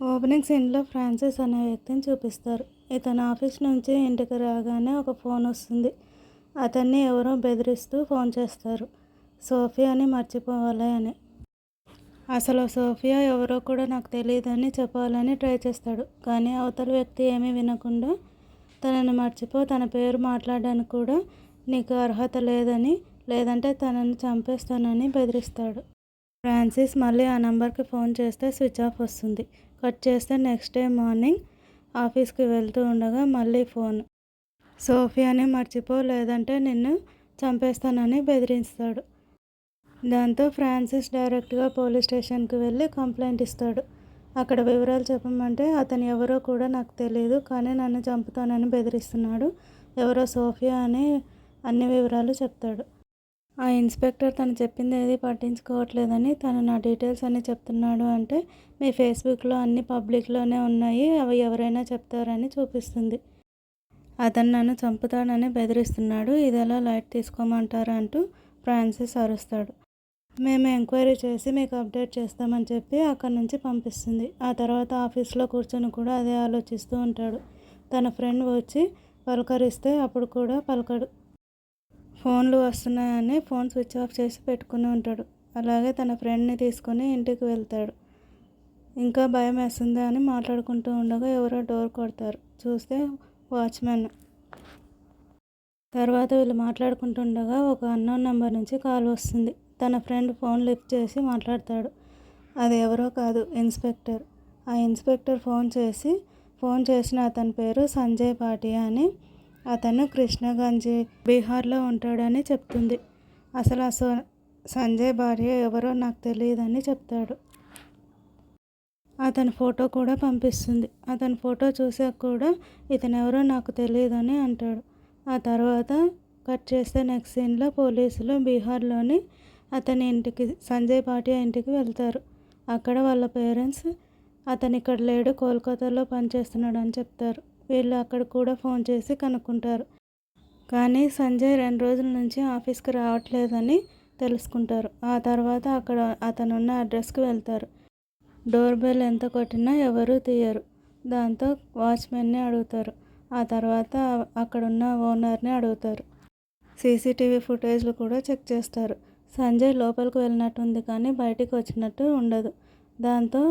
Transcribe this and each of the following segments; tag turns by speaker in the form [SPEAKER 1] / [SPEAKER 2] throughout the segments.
[SPEAKER 1] Opening సీన్లో Francis అనే వ్యక్తిని చూపిస్తారు. ఇతను ఆఫీస్ నుంచి ఇంటికి రాగానే ఒక ఫోన్ వస్తుంది. అతన్ని ఎవరో బెదిరిస్తూ ఫోన్ చేస్తారు. సోఫియాని మర్చిపోవాలి అని. అసలు సోఫియా ఎవరో కూడా నాకు తెలియదని చెప్పాలని ట్రై చేస్తాడు. కానీ అవతల వ్యక్తి ఏమీ వినకుండా తనని మర్చిపో, తన పేరు మాట్లాడడానికి కూడా నీకు అర్హత లేదని, లేదంటే తనని చంపేస్తానని బెదిరిస్తాడు. ఫ్రాన్సిస్ మళ్ళీ ఆ నంబర్కి ఫోన్ చేస్తే స్విచ్ ఆఫ్ వస్తుంది. కట్ చేస్తే నెక్స్ట్ డే మార్నింగ్ ఆఫీస్కి వెళ్తూ ఉండగా మళ్ళీ ఫోన్. సోఫియాని మర్చిపో, లేదంటే నిన్ను చంపేస్తానని బెదిరిస్తాడు. దాంతో ఫ్రాన్సిస్ డైరెక్ట్గా పోలీస్ స్టేషన్కి వెళ్ళి కంప్లైంట్ ఇస్తాడు. అక్కడ వివరాలు చెప్పమంటే అతను ఎవరో కూడా నాకు తెలియదు, కానీ నన్ను చంపుతానని బెదిరిస్తున్నాడు, ఎవరో సోఫియా అని అన్ని వివరాలు చెప్తాడు. ఆ ఇన్స్పెక్టర్ తను చెప్పింది ఏది పట్టించుకోవట్లేదని, తను నా డీటెయిల్స్ అన్నీ చెప్తున్నాడు అంటే మీ ఫేస్బుక్లో అన్నీ పబ్లిక్లోనే ఉన్నాయి, అవి ఎవరైనా చెప్తారని చూపిస్తుంది. అతను నన్ను చంపుతాడని బెదిరిస్తున్నాడు, ఇదెలా లైట్ తీసుకోమంటారా అంటూ ఫ్రాన్సిస్ అరుస్తాడు. మేము ఎంక్వైరీ చేసి మీకు అప్డేట్ చేస్తామని చెప్పి అక్కడి నుంచి పంపిస్తుంది. ఆ తర్వాత ఆఫీస్లో కూర్చొని కూడా అదే ఆలోచిస్తూ ఉంటాడు. తన ఫ్రెండ్ వచ్చి పలకరిస్తే అప్పుడు కూడా పలకడు. ఫోన్లు వస్తున్నాయని ఫోన్ స్విచ్ ఆఫ్ చేసి పెట్టుకుని ఉంటాడు. అలాగే తన ఫ్రెండ్ని తీసుకుని ఇంటికి వెళ్తాడు. ఇంకా భయం వేస్తుంది అని మాట్లాడుకుంటూ ఉండగా ఎవరో డోర్ కొడతారు. చూస్తే వాచ్మెన్. తర్వాత వీళ్ళు మాట్లాడుకుంటుండగా ఒక అన్నోన్ నెంబర్ నుంచి కాల్ వస్తుంది. తన ఫ్రెండ్ ఫోన్ లిఫ్ట్ చేసి మాట్లాడతాడు. అది ఎవరో కాదు, ఇన్స్పెక్టర్. ఆ ఇన్స్పెక్టర్ ఫోన్ చేసిన అతని పేరు సంజయ్ భాటియా అని, అతను కృష్ణగంజ్ బీహార్లో ఉంటాడని చెప్తుంది. అసలు సంజయ్ భాటియా ఎవరో నాకు తెలియదని చెప్తాడు. అతని ఫోటో కూడా పంపిస్తుంది. అతని ఫోటో చూసాక కూడా ఇతను ఎవరో నాకు తెలియదని అంటాడు. ఆ తర్వాత కట్ చేస్తే నెక్స్ట్ సీన్లో పోలీసులు బీహార్లోని అతని ఇంటికి, సంజయ్ భాటియా ఇంటికి వెళ్తారు. అక్కడ వాళ్ళ పేరెంట్స్ అతను ఇక్కడ లేడు, కోల్కతాలో పనిచేస్తున్నాడు అని చెప్తారు. వీళ్ళు అక్కడ కూడా ఫోన్ చేసి కనుక్కుంటారు. కానీ సంజయ్ 2 రోజుల నుంచి ఆఫీస్కి రావట్లేదని తెలుసుకుంటారు. ఆ తర్వాత అక్కడ అతనున్న అడ్రస్కి వెళ్తారు. డోర్ బెల్ ఎంత కొట్టినా ఎవరూ తీయరు. దాంతో వాచ్మెన్ని అడుగుతారు. ఆ తర్వాత అక్కడున్న ఓనర్ని అడుగుతారు. సీసీటీవీ ఫుటేజ్లు కూడా చెక్ చేస్తారు. సంజయ్ లోపలికి వెళ్ళినట్టుంది కానీ బయటికి వచ్చినట్టు ఉండదు. దాంతో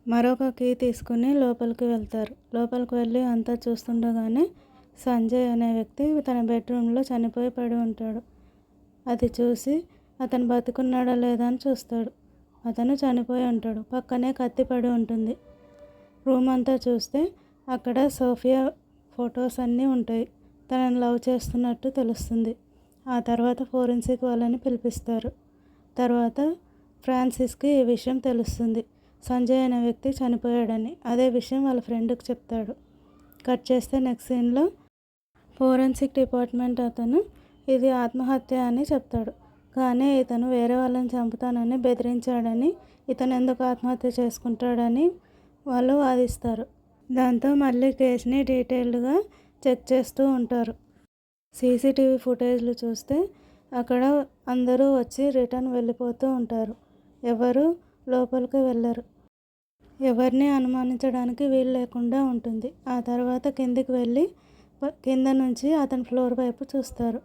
[SPEAKER 1] మరొక కీ తీసుకుని లోపలికి వెళ్తారు. లోపలికి వెళ్ళి అంతా చూస్తుండగానే సంజయ్ అనే వ్యక్తి తన బెడ్రూమ్లో చనిపోయి పడి ఉంటాడు. అది చూసి అతను బతుకున్నాడా లేదా అని చూస్తాడు. అతను చనిపోయి ఉంటాడు. పక్కనే కత్తి పడి ఉంటుంది. రూమ్ అంతా చూస్తే అక్కడ సోఫియా ఫొటోస్ అన్నీ ఉంటాయి. తనని లవ్ చేస్తున్నట్టు తెలుస్తుంది. ఆ తర్వాత ఫోరెన్సిక్ వాళ్ళని పిలిపిస్తారు. తర్వాత ఫ్రాన్సిస్కి ఈ విషయం తెలుస్తుంది, సంజయ్ అనే వ్యక్తి చనిపోయాడని. అదే విషయం వాళ్ళ ఫ్రెండ్కి చెప్తాడు. కట్ చేస్తే నెక్స్ట్ సీన్లో ఫోరెన్సిక్ డిపార్ట్మెంట్ అతను ఇది ఆత్మహత్య అని చెప్తాడు. కానీ ఇతను వేరే వాళ్ళని చంపుతానని బెదిరించాడని, ఇతను ఎందుకు ఆత్మహత్య చేసుకుంటాడని వాళ్ళు వాదిస్తారు. దాంతో మళ్ళీ కేసుని డీటెయిల్డ్గా చెక్ చేస్తూ ఉంటారు. సీసీటీవీ ఫుటేజ్లు చూస్తే అక్కడ అందరూ వచ్చి రిటర్న్ వెళ్ళిపోతూ ఉంటారు. ఎవరు లోపలికి వెళ్ళరు. ఎవరిని అనుమానించడానికి వీలు లేకుండా ఉంటుంది. ఆ తర్వాత కిందికి వెళ్ళి కింద నుంచి అతని ఫ్లోర్ వైపు చూస్తారు.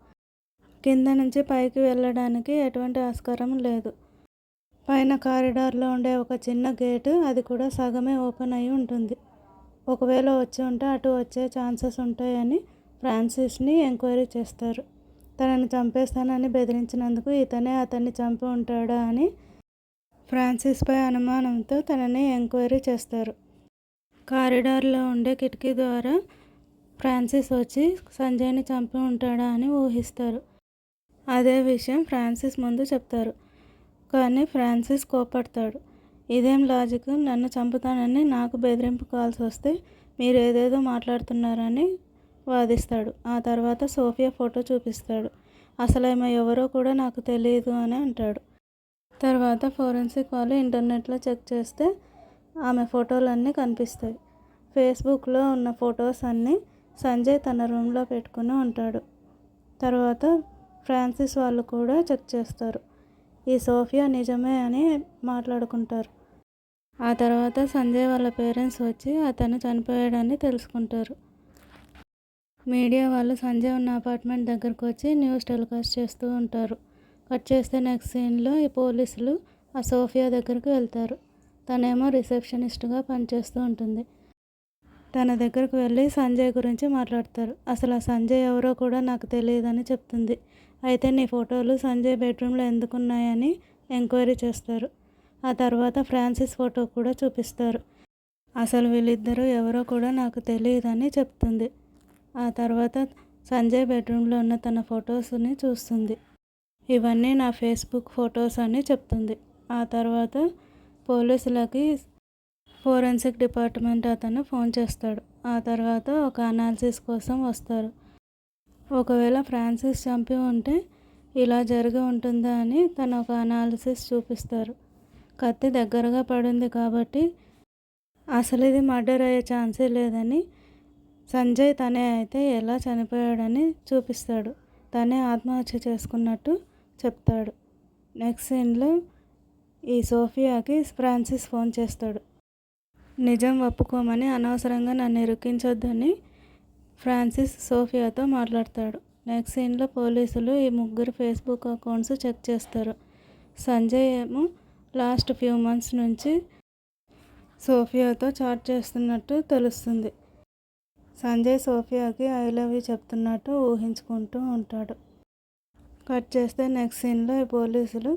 [SPEAKER 1] కింద నుంచి పైకి వెళ్ళడానికి ఎటువంటి ఆస్కారం లేదు. పైన కారిడార్లో ఉండే ఒక చిన్న గేటు, అది కూడా సగమే ఓపెన్ అయి ఉంటుంది. ఒకవేళ వచ్చి ఉంటే అటు వచ్చే ఛాన్సెస్ ఉంటాయని ఫ్రాన్సిస్ని ఎంక్వైరీ చేస్తారు. తనని చంపేస్తానని బెదిరించినందుకు ఇతనే అతన్ని చంపి ఉంటాడా అని ఫ్రాన్సిస్పై అనుమానంతో తనని ఎంక్వైరీ చేస్తారు. కారిడార్లో ఉండే కిటికీ ద్వారా ఫ్రాన్సిస్ వచ్చి సంజయ్ని చంపి ఉంటాడా అని ఊహిస్తారు. అదే విషయం ఫ్రాన్సిస్ ముందు చెప్తారు. కానీ ఫ్రాన్సిస్ కోపడతాడు. ఇదేం లాజిక్, నన్ను చంపుతానని నాకు బెదిరింపు కాల్స్ వస్తే మీరు ఏదేదో మాట్లాడుతున్నారని వాదిస్తాడు. ఆ తర్వాత సోఫియా ఫోటో చూపిస్తాడు. అసలు ఆమె ఎవరో కూడా నాకు తెలియదు అని అంటాడు. తర్వాత ఫోరెన్సిక్ వాళ్ళు ఇంటర్నెట్లో చెక్ చేస్తే ఆమె ఫోటోలన్నీ కనిపిస్తాయి. ఫేస్బుక్లో ఉన్న ఫొటోస్ అన్నీ సంజయ్ తన రూమ్లో పెట్టుకుని ఉంటాడు. తర్వాత ఫ్రాన్సిస్ వాళ్ళు కూడా చెక్ చేస్తారు. ఈ సోఫియా నిజమే అని మాట్లాడుకుంటారు. ఆ తర్వాత సంజయ్ వాళ్ళ పేరెంట్స్ వచ్చి అతను చనిపోయాడని తెలుసుకుంటారు. మీడియా వాళ్ళు సంజయ్ ఉన్న అపార్ట్మెంట్ దగ్గరకు వచ్చి న్యూస్ టెలికాస్ట్ చేస్తూ ఉంటారు. కట్ చేస్తే నెక్స్ట్ సీన్లో ఈ పోలీసులు ఆ సోఫియా దగ్గరికి వెళ్తారు. తనేమో రిసెప్షనిస్ట్గా పనిచేస్తూ ఉంటుంది. తన దగ్గరకు వెళ్ళి సంజయ్ గురించి మాట్లాడతారు. అసలు ఆ సంజయ్ ఎవరో కూడా నాకు తెలియదని చెప్తుంది. అయితే నీ ఫోటోలు సంజయ్ బెడ్రూమ్లో ఎందుకున్నాయని ఎంక్వైరీ చేస్తారు. ఆ తర్వాత ఫ్రాన్సిస్ ఫోటో కూడా చూపిస్తారు. అసలు వీళ్ళిద్దరూ ఎవరో కూడా నాకు తెలియదని చెప్తుంది. ఆ తర్వాత సంజయ్ బెడ్రూమ్లో ఉన్న తన ఫొటోస్ని చూస్తుంది. ఇవన్నీ నా ఫేస్బుక్ ఫొటోస్ అని చెప్తుంది. ఆ తర్వాత పోలీసులకి ఫోరెన్సిక్ డిపార్ట్మెంట్ అతను ఫోన్ చేస్తాడు. ఆ తర్వాత ఒక అనాలిసిస్ కోసం వస్తారు. ఒకవేళ ఫ్రాన్సిస్ చంపి ఉంటే ఇలా జరిగి ఉంటుందా అని తను ఒక అనాలిసిస్ చూపిస్తారు. కత్తి దగ్గరగా పడింది కాబట్టి అసలు ఇది మర్డర్ అయ్యే ఛాన్సే లేదని, సంజయ్ తనే అయితే ఎలా చనిపోయాడని చూపిస్తాడు. తనే ఆత్మహత్య చేసుకున్నట్టు చెప్తాడు. నెక్స్ట్ సీన్లో ఈ సోఫియాకి ఫ్రాన్సిస్ ఫోన్ చేస్తాడు. నిజం ఒప్పుకోమని, అనవసరంగా నన్ను ఇరికించొద్దని ఫ్రాన్సిస్ సోఫియాతో మాట్లాడతాడు. నెక్స్ట్ సీన్లో పోలీసులు ఈ ముగ్గురు ఫేస్బుక్ అకౌంట్స్ చెక్ చేస్తారు. సంజయ్ ఏమో లాస్ట్ ఫ్యూ మంత్స్ నుంచి సోఫియాతో చాట్ చేస్తున్నట్టు తెలుస్తుంది. సంజయ్ సోఫియాకి ఐ లవ్ యూ చెప్తున్నట్టు ఊహించుకుంటూ ఉంటాడు. కట్ చేస్తే నెక్స్ట్ సీన్లో ఈ పోలీసులు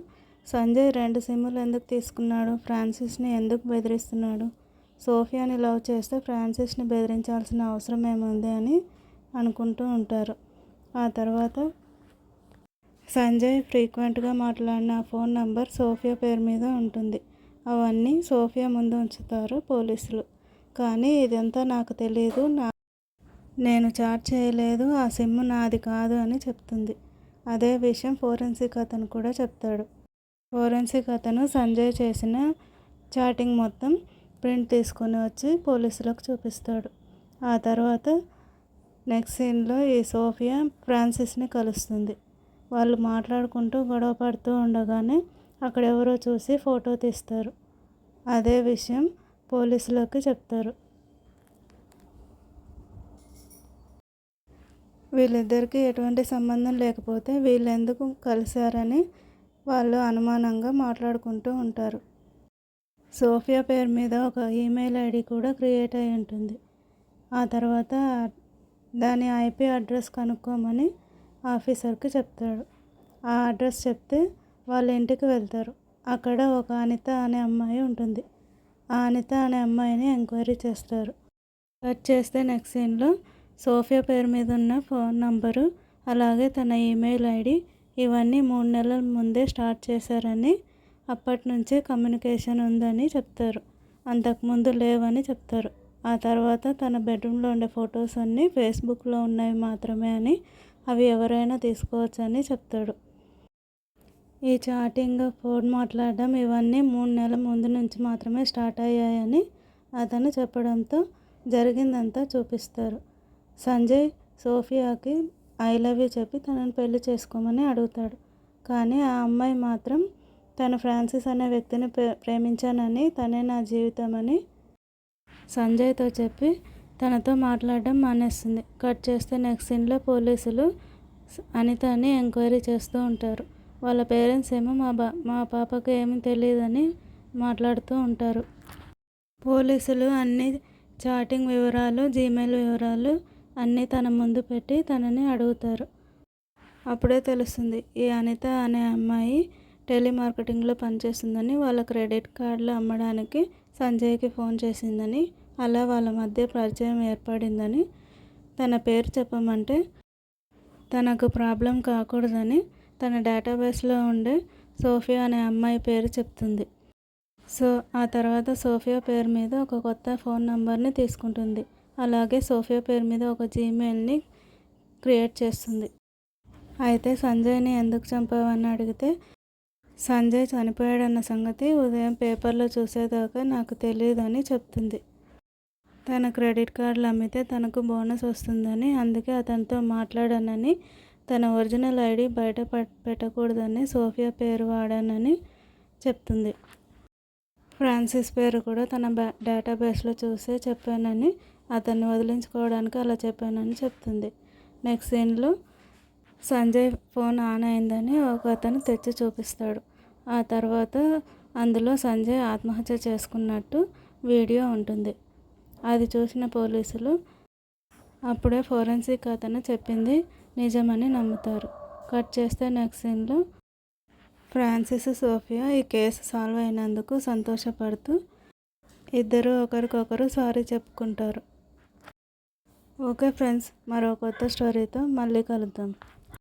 [SPEAKER 1] సంజయ్ 2 సిమ్ములు ఎందుకు తీసుకున్నాడు, ఫ్రాన్సిస్ని ఎందుకు బెదిరిస్తున్నాడు, సోఫియాని లవ్ చేస్తే ఫ్రాన్సిస్ని బెదిరించాల్సిన అవసరం ఏముంది అని అనుకుంటూ ఉంటారు. ఆ తర్వాత సంజయ్ ఫ్రీక్వెంట్గా మాట్లాడిన ఫోన్ నంబర్ సోఫియా పేరు మీద ఉంటుంది. అవన్నీ సోఫియా ముందు ఉంచుతారు పోలీసులు. కానీ ఇదంతా నాకు తెలియదు, నేను చాట్ చేయలేదు, ఆ సిమ్ నాది కాదు అని చెప్తుంది. అదే విషయం ఫోరెన్సిక్ అతను కూడా చెప్తాడు. ఫోరెన్సిక్ అతను సంజయ్ చేసిన చాటింగ్ మొత్తం ప్రింట్ తీసుకొని వచ్చి పోలీసులకు చూపిస్తాడు. ఆ తర్వాత నెక్స్ట్ సీన్లో ఈ సోఫియా ఫ్రాన్సిస్ని కలుస్తుంది. వాళ్ళు మాట్లాడుకుంటూ గొడవ పడుతూ ఉండగానే అక్కడెవరో చూసి ఫోటో తీస్తారు. అదే విషయం పోలీసులకు చెప్తారు. వీళ్ళిద్దరికీ ఎటువంటి సంబంధం లేకపోతే వీళ్ళెందుకు కలిశారని వాళ్ళు అనుమానంగా మాట్లాడుకుంటూ ఉంటారు. సోఫియా పేరు మీద ఒక ఈమెయిల్ ఐడి కూడా క్రియేట్ అయి ఉంటుంది. ఆ తర్వాత దాని ఐపీ అడ్రస్ కనుక్కోమని ఆఫీసర్కి చెప్తాడు. ఆ అడ్రస్ చెప్తే వాళ్ళ ఇంటికి వెళ్తారు. అక్కడ ఒక అనిత అనే అమ్మాయి ఉంటుంది. ఆ అనిత అనే అమ్మాయిని ఎంక్వైరీ చేస్తారు. కట్ చేస్తే నెక్స్ట్ సీన్లో సోఫియా పేరు మీద ఉన్న ఫోన్ నంబరు, అలాగే తన ఈమెయిల్ ఐడి ఇవన్నీ 3 నెలల ముందే స్టార్ట్ చేశారని, అప్పటి నుంచే కమ్యూనికేషన్ ఉందని చెప్తారు. అంతకుముందు లేవని చెప్తారు. ఆ తర్వాత తన బెడ్రూమ్లో ఉండే ఫొటోస్ అన్నీ ఫేస్బుక్లో ఉన్నవి మాత్రమే అని, అవి ఎవరైనా తీసుకోవచ్చని చెప్తాడు. ఈ చాటింగ్, ఫోన్ మాట్లాడడం ఇవన్నీ 3 నెలల ముందు నుంచి మాత్రమే స్టార్ట్ అయ్యాయని అతను చెప్పడంతో జరిగిందంతా చూపిస్తారు. సంజయ్ సోఫియాకి ఐ లవ్ యూ చెప్పి తనని పెళ్లి చేసుకోమని అడుగుతాడు. కానీ ఆ అమ్మాయి మాత్రం తను ఫ్రాన్సిస్ అనే వ్యక్తిని ప్రేమించానని, తనే నా జీవితం అని సంజయ్తో చెప్పి తనతో మాట్లాడడం మానేస్తుంది. కట్ చేస్తే నెక్స్ట్ సీన్లో పోలీసులు అనితని ఎంక్వైరీ చేస్తూ ఉంటారు. వాళ్ళ పేరెంట్స్ ఏమో మా పాపకి ఏమీ తెలియదని మాట్లాడుతూ ఉంటారు. పోలీసులు అన్ని చాటింగ్ వివరాలు, జీమెయిల్ వివరాలు అన్నీ తన ముందు పెట్టి తనని అడుగుతారు. అప్పుడే తెలుస్తుంది ఈ అనిత అనే అమ్మాయి టెలిమార్కెటింగ్లో పనిచేస్తుందని, వాళ్ళ క్రెడిట్ కార్డులు అమ్మడానికి సంజయ్కి ఫోన్ చేసిందని, అలా వాళ్ళ మధ్య పరిచయం ఏర్పడిందని, తన పేరు చెప్పమంటే తనకు ప్రాబ్లం కాకూడదని తన డేటాబేస్లో ఉండే సోఫియా అనే అమ్మాయి పేరు చెప్తుంది. సో ఆ తర్వాత సోఫియా పేరు మీద ఒక కొత్త ఫోన్ నంబర్ని తీసుకుంటుంది. అలాగే సోఫియా పేరు మీద ఒక జీమెయిల్ని క్రియేట్ చేస్తుంది. అయితే సంజయ్ని ఎందుకు చంపావని అడిగితే, సంజయ్ చనిపోయాడన్న సంగతి ఉదయం పేపర్లో చూసేదాకా నాకు తెలియదని చెప్తుంది. తన క్రెడిట్ కార్డులు అమ్మితే తనకు బోనస్ వస్తుందని, అందుకే అతనితో మాట్లాడానని, తన ఒరిజినల్ ఐడి బయట పెట్టకూడదని సోఫియా పేరు వాడానని చెప్తుంది. ఫ్రాన్సిస్ పేరు కూడా తన డేటాబేస్లో చూసే చెప్పానని, అతన్ని వదిలించుకోవడానికి అలా చెప్పానని చెప్తుంది. నెక్స్ట్ సీన్లో సంజయ్ ఫోన్ ఆన్ అయిందని ఒక అతను తెచ్చి చూపిస్తాడు. ఆ తర్వాత అందులో సంజయ్ ఆత్మహత్య చేసుకున్నట్టు వీడియో ఉంటుంది. అది చూసిన పోలీసులు అప్పుడే ఫోరెన్సిక్ అతను చెప్పింది నిజమని నమ్ముతారు. కట్ చేస్తే నెక్స్ట్ సీన్లో ఫ్రాన్సిస్, సోఫియా ఈ కేసు సాల్వ్ అయినందుకు సంతోషపడుతూ ఇద్దరు ఒకరికొకరు సారీ చెప్పుకుంటారు. ఓకే ఫ్రెండ్స్, మరో కొత్త స్టోరీతో మళ్ళీ కలుద్దాం.